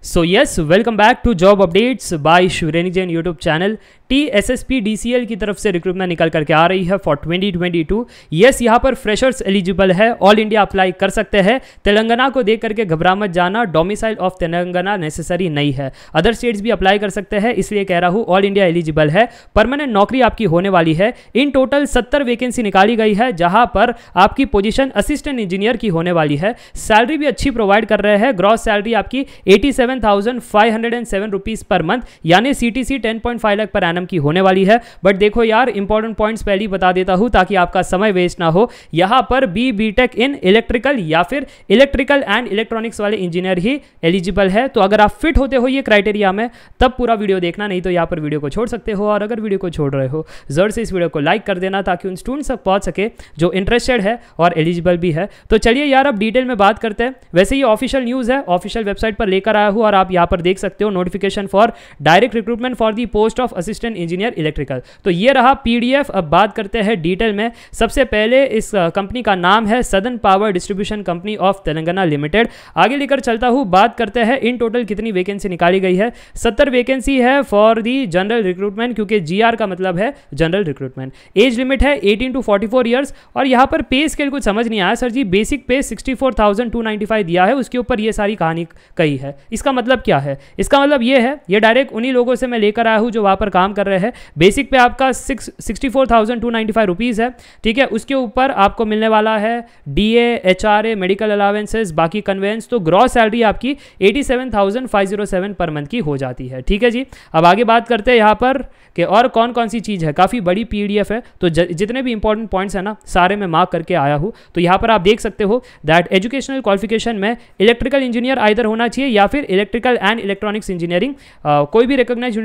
So yes, welcome back to Job Updates by Shureni Jain YouTube channel। TSSP DCL की तरफ से recruitment निकल करके आ रही है फॉर 2022। यस, यहाँ पर फ्रेशर्स एलिजिबल है, ऑल इंडिया अप्लाई कर सकते हैं। तेलंगाना को देख करके घबरा मत जाना, डोमिसाइल ऑफ तेलंगाना नेसेसरी नहीं है, अदर स्टेट्स भी अप्लाई कर सकते हैं, इसलिए कह रहा हूँ ऑल इंडिया एलिजिबल है। परमानेंट नौकरी आपकी होने वाली है। इन टोटल 70 वैकेंसी निकाली गई है, जहां पर आपकी पोजीशन असिस्टेंट इंजीनियर की होने वाली है। सैलरी भी अच्छी प्रोवाइड कर रहे हैं। ग्रॉस सैलरी आपकी 87,507 रुपीज पर मंथ, यानी CTC 10.5 लाख पर एनम की होने वाली है। बट देखो यार, इंपॉर्टेंट पॉइंट्स पहले ही बता देता हूं ताकि आपका समय वेस्ट ना हो। यहां पर BTech इन इलेक्ट्रिकल या फिर इलेक्ट्रिकल एंड इलेक्ट्रॉनिक्स वाले इंजीनियर ही एलिजिबल है। तो अगर आप फिट होते हो ये क्राइटेरिया में, तब पूरा वीडियो देखना, नहीं तो यहां पर वीडियो को छोड़ सकते हो। और अगर वीडियो को छोड़ रहे हो, जरूर से इस वीडियो को लाइक कर देना ताकि उन स्टूडेंट्स तक पहुंच सके जो इंटरेस्टेड है और एलिजिबल भी है। तो चलिए यार, अब डिटेल में बात करते हैं। वैसे ये ऑफिशियल न्यूज़ है, ऑफिशियल वेबसाइट पर लेकर आया हूं और आप यहां पर देख सकते हो notification for direct recruitment for the post of assistant engineer electrical. तो ये रहा PDF। अब बात करते हैं डिटेल में। सबसे पहले इस कंपनी का नाम है southern power distribution company of Telangana limited. आगे लेकर चलता हूं, बात करते हैं इन टोटल कितनी वैकेंसी निकाली गई है। 70 वैकेंसी है फॉर दी जनरल रिक्रूटमेंट, क्योंकि GR का मतलब है जनरल रिक्रूटमेंट। एज लिमिट है 18 to 44 ईयर्स। और यहां पर पे स्केल कुछ समझ नहीं आया सर जी। बेसिक पे 64,295 दिया है, उसके ऊपर ये सारी कहानी कही है। इसका मतलब क्या है? इसका मतलब ये है, ये डायरेक्ट उन्हीं लोगों से मैं लेकर आया हूं जो वहां पर काम कर रहे हैं। बेसिक पे आपका 64,295 रुपीज़ है, ठीक है। उसके ऊपर आपको मिलने वाला है DA, HRA, मेडिकल अलावेंसेज, बाकी कन्वेंस। तो ग्रॉस सैलरी आपकी 87,507 पर मंथ की हो जाती है, ठीक है जी। अब आगे बात करते हैं यहाँ पर कि और कौन कौन सी चीज़ है। काफ़ी बड़ी PDF है, तो जितने भी इंपॉर्टेंट पॉइंट्स हैं ना, सारे मैं मार्क करके आया हूँ। तो यहाँ पर आप देख सकते हो दैट एजुकेशनल क्वालिफिकेशन में इलेक्ट्रिकल इंजीनियर आइदर होना चाहिए या फिर इलेक्ट्रिकल एंड इलेक्ट्रॉनिक्स इंजीनियरिंग, कोई भी रिकॉग्नाइज्ड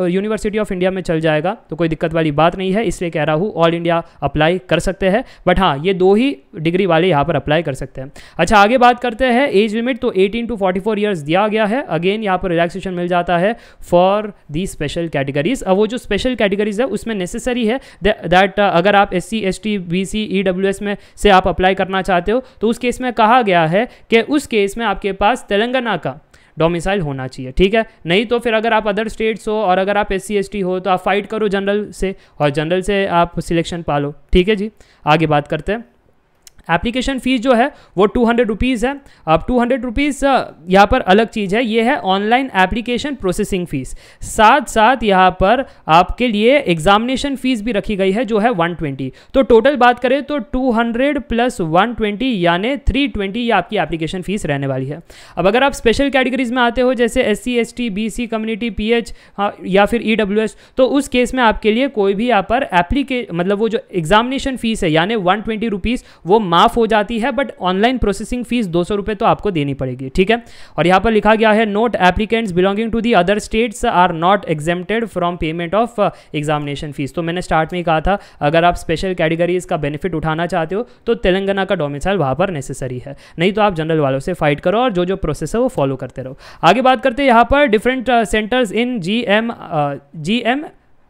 यूनिवर्सिटी ऑफ इंडिया में चल जाएगा, तो कोई दिक्कत वाली बात नहीं है। इसलिए कह रहा हूँ ऑल इंडिया अप्लाई कर सकते हैं। बट हाँ, ये 2 ही डिग्री वाले यहाँ पर अप्लाई कर सकते हैं। अच्छा, आगे बात करते हैं एज लिमिट। तो 18 to 44 ईयर्स दिया गया है। अगेन यहाँ पर रिलैक्सेशन मिल जाता है फॉर दी स्पेशल कैटेगरीज। अब वो जो स्पेशल कैटेगरीज है उसमें नेसेसरी है दैट अगर आप SC, ST, BC, EWS में से आप अप्लाई करना चाहते हो, तो उस केस में कहा गया है कि उस केस में आपके पास तेलंगाना का डोमिसाइल होना चाहिए, ठीक है। नहीं तो फिर अगर आप अदर स्टेट्स हो और अगर आप SC, ST हो, तो आप फाइट करो जनरल से और जनरल से आप सिलेक्शन पालो, ठीक है जी। आगे बात करते हैं। एप्लीकेशन फ़ीस जो है वो 200 रुपीज़ है। अब 200 रुपीज़ यहाँ पर अलग चीज़ है, ये है ऑनलाइन एप्लीकेशन प्रोसेसिंग फ़ीस। साथ साथ यहाँ पर आपके लिए एग्जामिनेशन फ़ीस भी रखी गई है जो है 120। तो टोटल बात करें तो 200 + 120 यानी 320 ये आपकी एप्लीकेशन फ़ीस रहने वाली है। अब अगर आप स्पेशल कैटेगरीज में आते हो जैसे SC, ST, BC, community, PH या फिर EWS, तो उस केस में आपके लिए कोई भी यहाँ पर मतलब वो जो एग्जामिनेशन फ़ीस है यानी 120 रुपीज़ वो माफ हो जाती है। बट ऑनलाइन प्रोसेसिंग फीस 200 रुपये तो आपको देनी पड़ेगी, ठीक है। और यहाँ पर लिखा गया है note applicants belonging to the other states are not exempted from payment of examination fees. तो मैंने स्टार्ट में ही कहा था, अगर आप स्पेशल कैटेगरीज का बेनिफिट उठाना चाहते हो तो तेलंगाना का डोमिसाइल वहाँ पर नेसेसरी है, नहीं तो आप जनरल वालों से फाइट करो और जो प्रोसेस है वो फॉलो करते रहो। आगे बात करते हैं यहाँ पर डिफरेंट सेंटर्स इन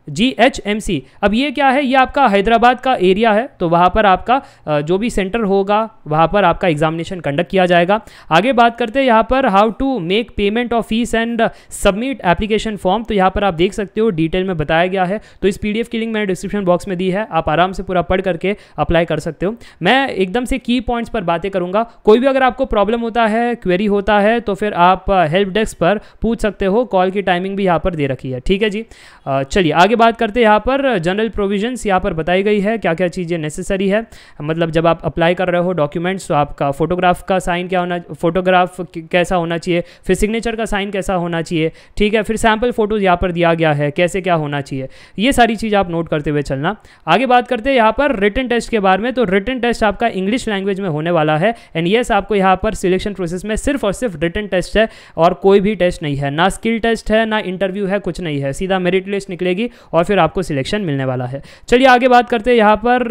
GHMC। अब ये क्या है? ये आपका हैदराबाद का एरिया है, तो वहाँ पर आपका जो भी सेंटर होगा वहाँ पर आपका एग्जामिनेशन कंडक्ट किया जाएगा। आगे बात करते हैं यहाँ पर how to make payment of fees and submit application form. तो यहाँ पर आप देख सकते हो डिटेल में बताया गया है। तो इस PDF की लिंक मैंने डिस्क्रिप्शन बॉक्स में दी है, आप आराम से पूरा पढ़ करके अप्लाई कर सकते हो। मैं एकदम से की पॉइंट्स पर बातें करूँगा। कोई भी अगर आपको प्रॉब्लम होता है, क्वेरी होता है, तो फिर आप हेल्प डेस्क पर पूछ सकते हो। कॉल की टाइमिंग भी यहाँ पर दे रखी है, ठीक है जी। चलिए आगे बात करते हैं। यहाँ पर जनरल प्रोविजंस यहाँ पर बताई गई है, क्या क्या चीज़ें नेसेसरी है। मतलब जब आप अप्लाई कर रहे हो डॉक्यूमेंट्स, तो आपका फोटोग्राफ का साइन क्या होना, फोटोग्राफ कैसा होना चाहिए, फिर सिग्नेचर का साइन कैसा होना चाहिए, ठीक है। फिर सैम्पल फोटोज यहाँ पर दिया गया है, कैसे क्या होना चाहिए, ये सारी चीज़ आप नोट करते हुए चलना। आगे बात करते हैं यहाँ पर रिटन टेस्ट के बारे में। तो रिटन टेस्ट आपका इंग्लिश लैंग्वेज में होने वाला है। एंड येस, आपको यहाँ पर सिलेक्शन प्रोसेस में सिर्फ और सिर्फ रिटन टेस्ट है और कोई भी टेस्ट नहीं है, ना स्किल टेस्ट है, ना इंटरव्यू है, कुछ नहीं है। सीधा मेरिट लिस्ट निकलेगी और फिर आपको सिलेक्शन मिलने वाला है। चलिए आगे बात करते हैं यहाँ पर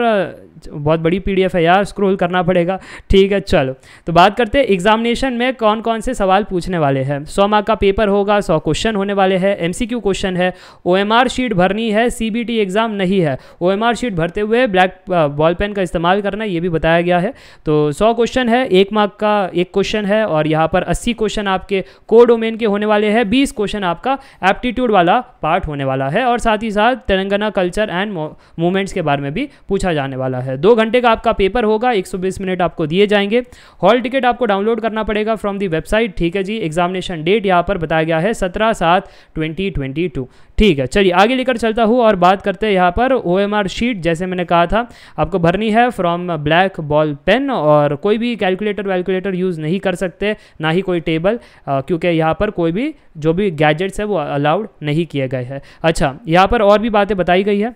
बहुत बड़ी PDF है यार, स्क्रॉल करना पड़ेगा। ठीक है चलो, तो बात करते हैं एग्जामिनेशन में कौन कौन से सवाल पूछने वाले हैं। 100 मार्क का पेपर होगा, 100 क्वेश्चन होने वाले हैं, MCQ क्वेश्चन है, OMR शीट भरनी है, CBT एग्जाम नहीं है। OMR शीट भरते हुए ब्लैक बॉल पेन का इस्तेमाल करना, ये भी बताया गया है। तो 100 क्वेश्चन है, 1 मार्क का 1 क्वेश्चन है, और यहाँ पर 80 क्वेश्चन आपके कोर डोमेन के होने वाले हैं, 20 क्वेश्चन आपका एप्टीट्यूड वाला पार्ट होने वाला है, और साथ ही साथ तेलंगाना कल्चर एंड मूवमेंट्स के बारे में भी पूछा जाने वाला है। 2 घंटे का आपका पेपर होगा, 120 मिनट आपको दिए जाएंगे। हॉल टिकट आपको डाउनलोड करना पड़ेगा फ्रॉम दी वेबसाइट। ठीक है जी, एग्जामिनेशन डेट यहाँ पर बताया गया है 17/7/2022। ठीक है, चलिए आगे लेकर चलता हूँ और बात करते हैं यहाँ पर OMR शीट। जैसे मैंने कहा था आपको भरनी है फ्रॉम ब्लैक बॉल पेन, और कोई भी कैलकुलेटर यूज़ नहीं कर सकते, ना ही कोई टेबल, क्योंकि यहाँ पर कोई भी जो भी गैजेट्स है वो अलाउड नहीं किए गए हैं। अच्छा, यहाँ पर और भी बातें बताई गई है।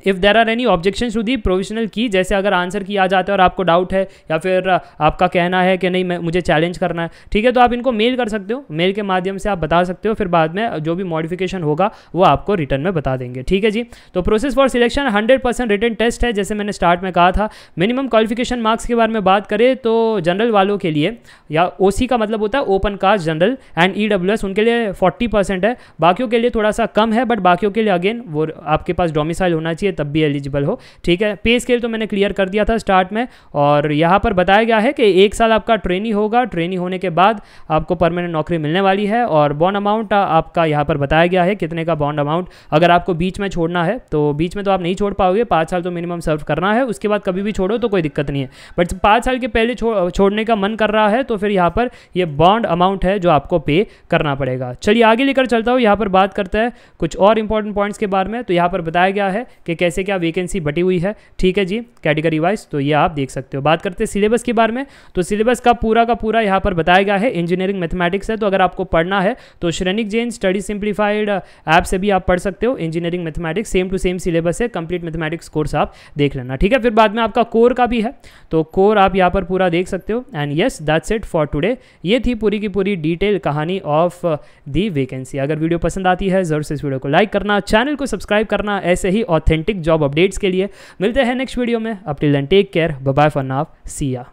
If there are any objection to the provisional की, जैसे अगर आंसर की आ जाता है और आपको डाउट है या फिर आपका कहना है कि नहीं मुझे चैलेंज करना है, ठीक है, तो आप इनको मेल कर सकते हो, मेल के माध्यम से आप बता सकते हो, फिर बाद में जो भी मॉडिफिकेशन होगा वो आपको रिटर्न में बता देंगे। ठीक है जी, तो process for selection 100% written test है, जैसे मैंने स्टार्ट में कहा था। मिनिमम क्वालिफिकेशन मार्क्स के बारे में बात करें तो जनरल वालों के लिए, या OC का मतलब होता है open caste general and EWS, उनके लिए 40% है, बाकियों के लिए थोड़ा सा कम है, बट बाकियों के लिए अगेन वो आपके पास डोमिसाइल होना चाहिए तब भी एलिजिबल हो। ठीक है, पे स्केल तो मैंने क्लियर कर दिया था स्टार्ट में, और यहाँ पर बताया गया है कि 1 साल आपका ट्रेनी होगा, ट्रेनी होने के बाद आपको परमानेंट नौकरी मिलने वाली है। और बॉन्ड अमाउंट आपका यहाँ पर बताया गया है कितने का बॉन्ड अमाउंट, अगर आपको बीच में छोड़ना है तो बीच में तो आप नहीं छोड़ पाओगे, 5 साल तो मिनिमम सर्व करना है, उसके बाद कभी भी छोड़ो तो कोई दिक्कत नहीं है, बट 5 साल के पहले छोड़ने का मन कर रहा है तो फिर यहाँ पर ये बॉन्ड अमाउंट है जो आपको पे करना पड़ेगा। चलिए आगे लेकर चलता हूँ, यहाँ पर बात करते हैं कुछ और इंपॉर्टेंट पॉइंट्स के बारे में। तो यहाँ पर बताया गया है कि कैसे क्या वैकेंसी बटी हुई है। ठीक है जी, कैटेगरी वाइज, तो ये आप देख सकते हो। बात करते हैं सिलेबस के बारे में, तो सिलेबस का पूरा यहाँ पर बताया गया है। इंजीनियरिंग मैथमेटिक्स है, तो अगर आपको पढ़ना है तो Shrenik Jain study simplified app से भी आप पढ़ सकते हो। Engineering mathematics same to same syllabus है, कंप्लीट मैथमेटिक्स कोर्स आप देख लेना। ठीक है, फिर बाद में आपका कोर का भी है, तो कोर आप यहाँ पर पूरा देख सकते हो। And yes, that's it for today. ये थी पूरी की पूरी डिटेल कहानी ऑफ दी वैकेंसी। अगर वीडियो पसंद आती है जरूर से इस वीडियो को लाइक करना, चैनल को सब्सक्राइब करना ऐसे ही ऑथेंटिक जॉब अपडेट्स के लिए। मिलते हैं नेक्स्ट वीडियो में। Up till then take care, bye bye for now, see या।